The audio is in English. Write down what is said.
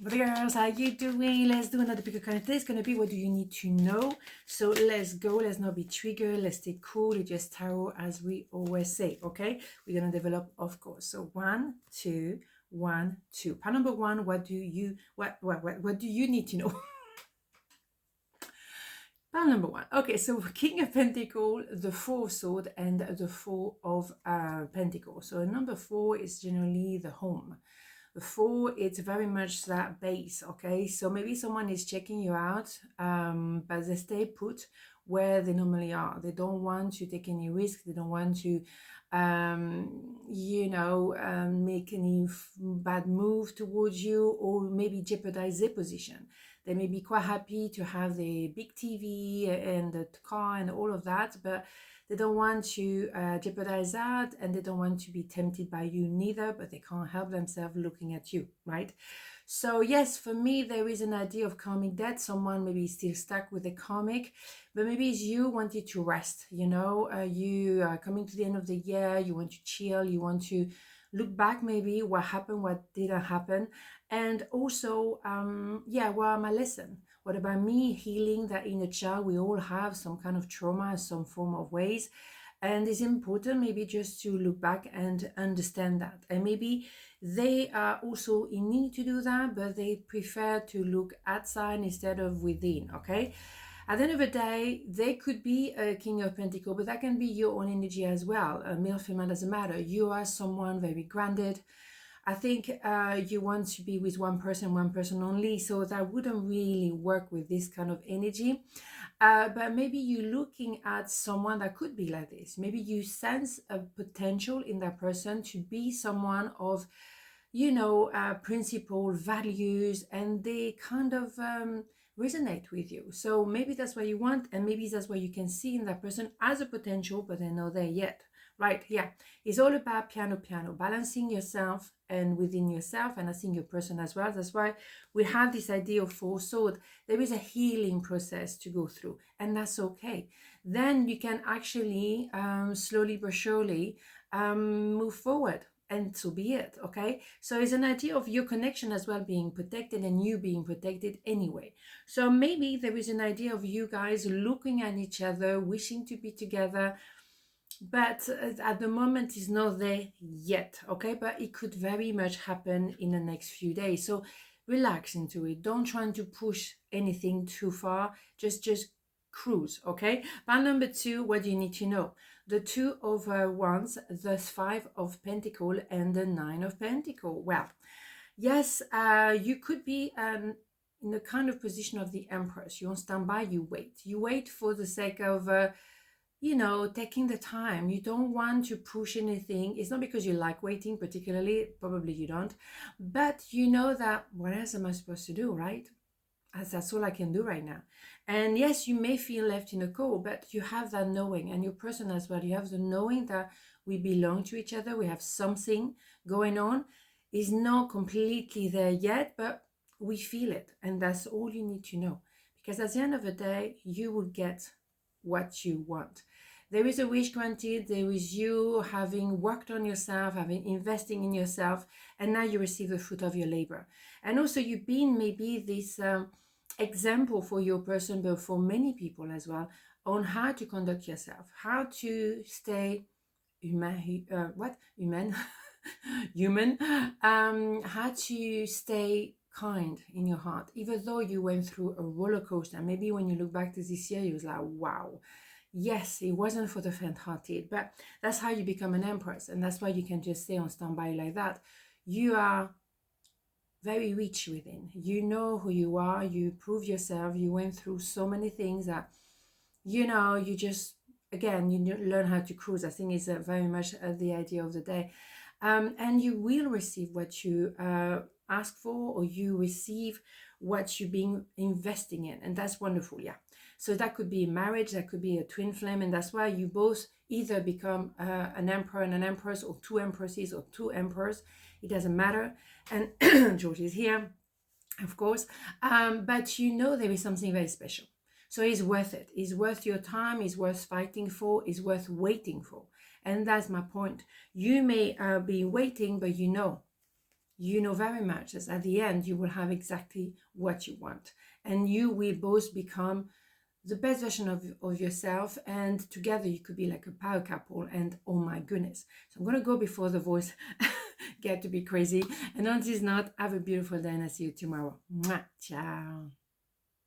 Girls, how you doing? Let's do another pick a card. Today's going to be what do you need to know. So let's go. Let's not be triggered. Let's stay cool. You just tarot as we always say. Okay, we're going to develop, of course. So 1, 2, 1, 2. Part number 1. What do you need to know? Part number 1. Okay, so King of Pentacle, the Four of Swords, and the Four of Pentacles. So number 4 is generally the home. The 4, it's very much that base, okay? So maybe someone is checking you out, but they stay put where they normally are. They don't want to take any risk. They don't want to, make any bad move towards you, or maybe jeopardize their position. They may be quite happy to have the big TV and the car and all of that, but they don't want to jeopardize that, and they don't want to be tempted by you neither, but they can't help themselves looking at you, right? So yes, for me, there is an idea of karmic debt. Someone maybe is still stuck with the karmic, but maybe it's you wanted to rest, you are coming to the end of the year, you want to chill, you want to look back maybe what happened, what didn't happen, and also, what are my lesson? What about me healing that inner child? We all have some kind of trauma, some form of ways. And it's important maybe just to look back and understand that. And maybe they are also in need to do that, but they prefer to look outside instead of within, okay? At the end of the day, they could be a King of Pentacles, but that can be your own energy as well. Male, female, doesn't matter. You are someone very grounded. I think you want to be with one person only, so that wouldn't really work with this kind of energy. But maybe you're looking at someone that could be like this. Maybe you sense a potential in that person to be someone of, principle, values, and they kind of resonate with you. So maybe that's what you want, and maybe that's what you can see in that person as a potential, but they're not there yet. Right, yeah, it's all about piano, balancing yourself and within yourself, and I think your person as well. That's why we have this idea of Four Swords. There is a healing process to go through, and that's okay. Then you can actually slowly but surely move forward, and so be it, okay? So it's an idea of your connection as well being protected, and you being protected anyway. So maybe there is an idea of you guys looking at each other, wishing to be together, but at the moment is not there yet, okay? But it could very much happen in the next few days. So relax into it. Don't try to push anything too far. Just cruise, okay? Part number 2, what do you need to know? The 2 of Wands, the 5 of Pentacles, and the 9 of Pentacles. Well, yes, you could be in the kind of position of the Empress. You don't stand by, you wait. You wait for the sake of taking the time. You don't want to push anything. It's not because you like waiting particularly, probably you don't, but you know that what else am I supposed to do, right? As that's all I can do right now. And yes, you may feel left in a cold, but you have that knowing, and your person as well. You have the knowing that we belong to each other. We have something going on. It's not completely there yet, but we feel it, and that's all you need to know. Because at the end of the day, you will get what you want. There is a wish granted. There is you having worked on yourself, having investing in yourself, and now you receive the fruit of your labor. And also you've been maybe this example for your person, but for many people as well, on how to conduct yourself, how to stay human, how to stay kind in your heart, even though you went through a roller coaster. Maybe when you look back to this year, you was like, wow, yes, it wasn't for the faint-hearted, but that's how you become an empress, and that's why you can just stay on standby like that. You are very rich within. You know who you are. You prove yourself. You went through so many things that, you just, again, you learn how to cruise. I think it's very much the idea of the day. And you will receive what you ask for, or you receive what you've been investing in, and that's wonderful. Yeah, so that could be marriage, that could be a twin flame, and that's why you both either become an emperor and an empress, or two empresses or two emperors. It doesn't matter. And George is here, of course, but there is something very special. So it's worth it. It's worth your time. It's worth fighting for. It's worth waiting for. And that's my point. You may be waiting, but you know very much that at the end you will have exactly what you want, and you will both become the best version of yourself, and together you could be like a power couple. And oh my goodness, so I'm gonna go before the voice get to be crazy. And on this note, have a beautiful day, and I'll see you tomorrow. Mwah. Ciao.